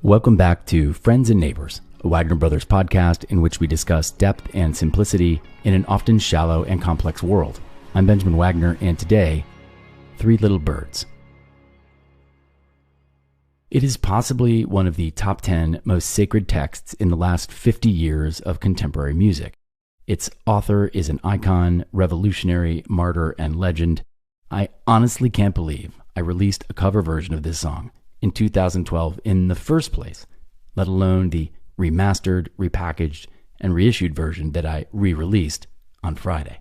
Welcome back to Friends and Neighbors, a Wagner Brothers podcast in which we discuss depth and simplicity in an often shallow and complex world. I'm Benjamin Wagner, and today, Three Little Birds. It is possibly one of the top 10 most sacred texts in the last 50 years of contemporary music. Its author is an icon, revolutionary, martyr, and legend. I honestly can't believe I released a cover version of this song in 2012 in the first place, let alone the remastered, repackaged, and reissued version that I re-released on Friday.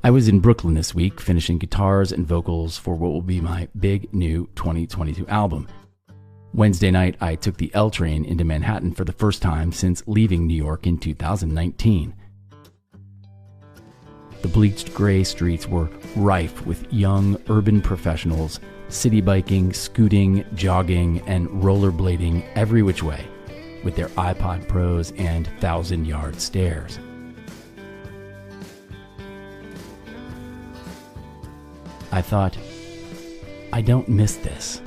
I was in Brooklyn this week finishing guitars and vocals for what will be my big new 2022 album. Wednesday night, I took the L train into Manhattan for the first time since leaving New York in 2019. The bleached gray streets were rife with young urban professionals city biking, scooting, jogging, and rollerblading every which way with their iPod Pros and 1,000-yard stares. I thought, I don't miss this.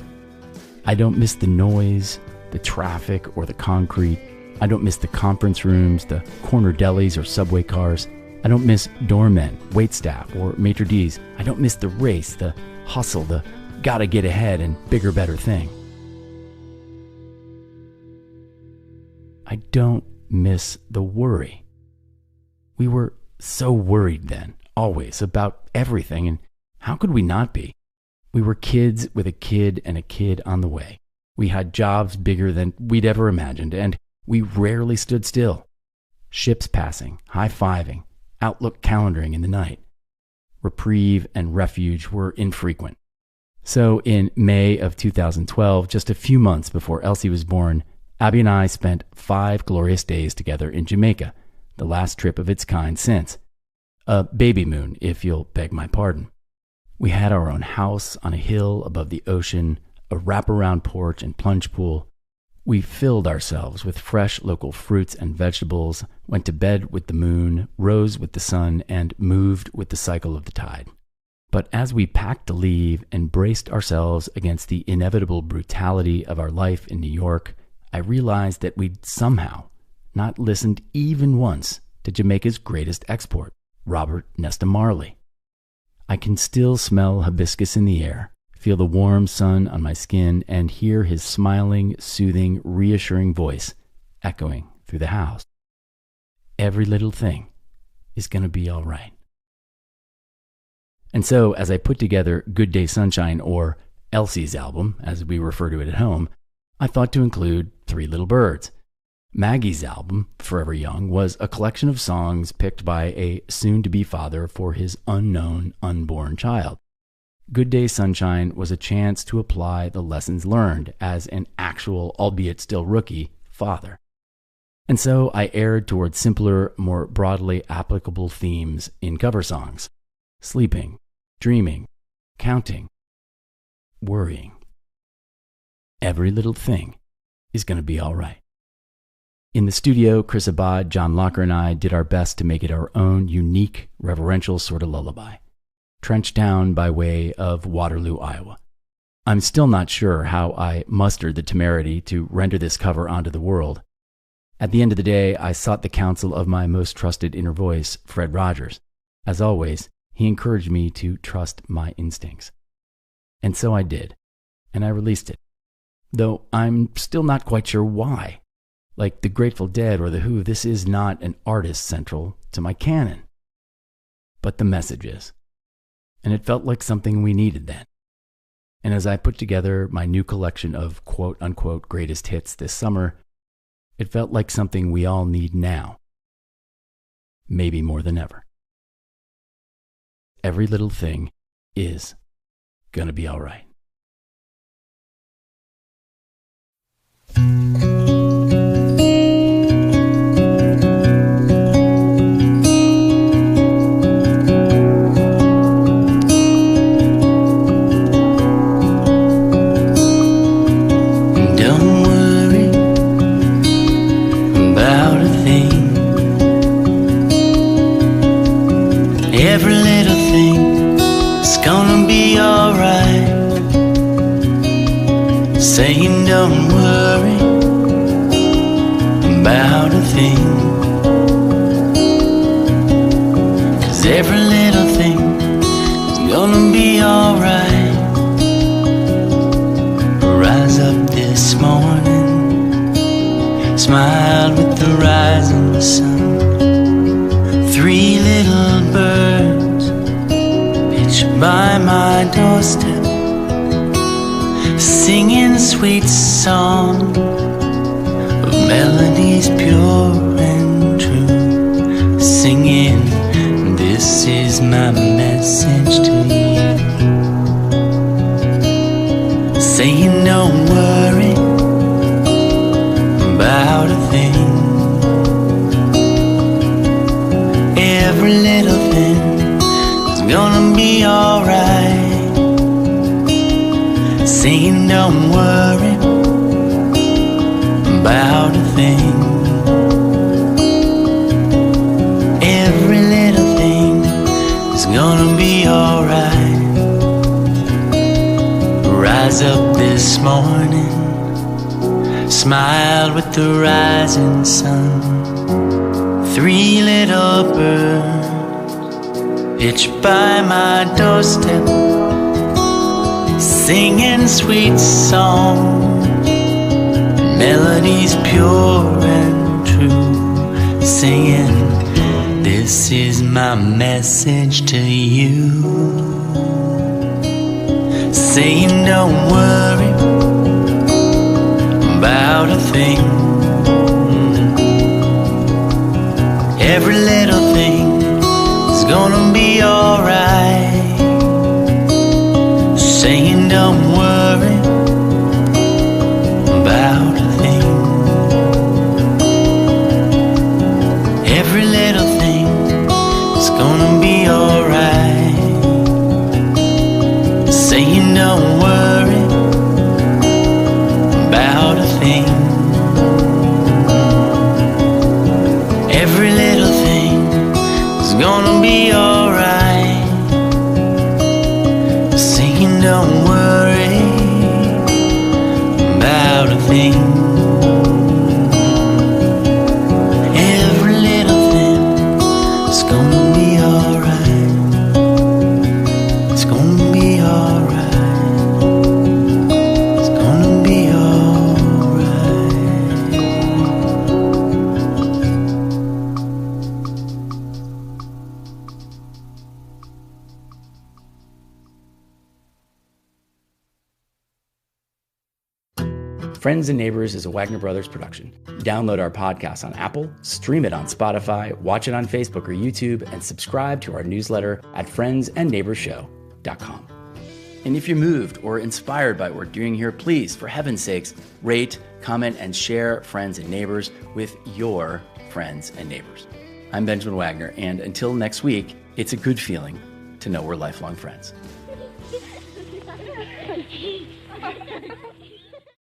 I don't miss the noise, the traffic, or the concrete. I don't miss the conference rooms, the corner delis or subway cars. I don't miss doormen, waitstaff, or maitre d's. I don't miss the race, the hustle, the gotta get ahead and bigger, better thing. I don't miss the worry. We were so worried then, always, about everything, and how could we not be? We were kids with a kid and a kid on the way. We had jobs bigger than we'd ever imagined, and we rarely stood still. Ships passing, high-fiving, Outlook calendaring in the night. Reprieve and refuge were infrequent. So in May of 2012, just a few months before Elsie was born, Abby and I spent 5 glorious days together in Jamaica, the last trip of its kind since. A baby moon, if you'll beg my pardon. We had our own house on a hill above the ocean, a wraparound porch and plunge pool. We filled ourselves with fresh local fruits and vegetables, went to bed with the moon, rose with the sun, and moved with the cycle of the tide. But as we packed to leave and braced ourselves against the inevitable brutality of our life in New York, I realized that we'd somehow not listened even once to Jamaica's greatest export, Robert Nesta Marley. I can still smell hibiscus in the air, feel the warm sun on my skin, and hear his smiling, soothing, reassuring voice echoing through the house. Every little thing is going to be all right. And so, as I put together Good Day Sunshine, or Elsie's album, as we refer to it at home, I thought to include Three Little Birds. Maggie's album, Forever Young, was a collection of songs picked by a soon-to-be father for his unknown, unborn child. Good Day Sunshine was a chance to apply the lessons learned as an actual, albeit still rookie, father. And so I erred toward simpler, more broadly applicable themes in cover songs. Sleeping, dreaming, counting, worrying. Every little thing is going to be all right. In the studio, Chris Abad, John Locker, and I did our best to make it our own unique, reverential sort of lullaby, trenched down by way of Waterloo, Iowa. I'm still not sure how I mustered the temerity to render this cover onto the world. At the end of the day, I sought the counsel of my most trusted inner voice, Fred Rogers. As always, he encouraged me to trust my instincts. And so I did, and I released it. Though I'm still not quite sure why. Like the Grateful Dead or the Who, this is not an artist central to my canon. But the message is. And it felt like something we needed then. And as I put together my new collection of quote-unquote greatest hits this summer, it felt like something we all need now. Maybe more than ever. Every little thing is gonna be all right. Every little thing is gonna be alright. Saying don't don't worry about a thing, 'cause every little thing is gonna be alright. Rise up this morning, smiled with the rising sun. 3 little birds pitched by my doorstep, singing sweet song of melodies pure and true. Singing, this is my message to you. Saying don't worry about a thing, every little thing is gonna be alright. Saying don't worry about a thing, every little thing is gonna be alright. Rise up this morning, smiled with the rising sun. 3 little birds pitched by my doorstep, singing sweet songs, melodies pure and true. Singing, this is my message to you. Saying don't worry about a thing, every little thing is gonna be alright. Saying don't worry about a thing, every little thing is gonna be alright. Saying don't worry about a thing, every little thing is gonna be alright. Saying don't worry about a thing, every little thing is gonna be alright. It's gonna be alright. It's gonna be alright. Friends and Neighbors is a Wagner Brothers production. Download our podcast on Apple, stream it on Spotify, watch it on Facebook or YouTube, and subscribe to our newsletter at friendsandneighborshow.com. And if you're moved or inspired by what we're doing here, please, for heaven's sakes, rate, comment, and share Friends and Neighbors with your friends and neighbors. I'm Benjamin Wagner, and until next week, it's a good feeling to know we're lifelong friends.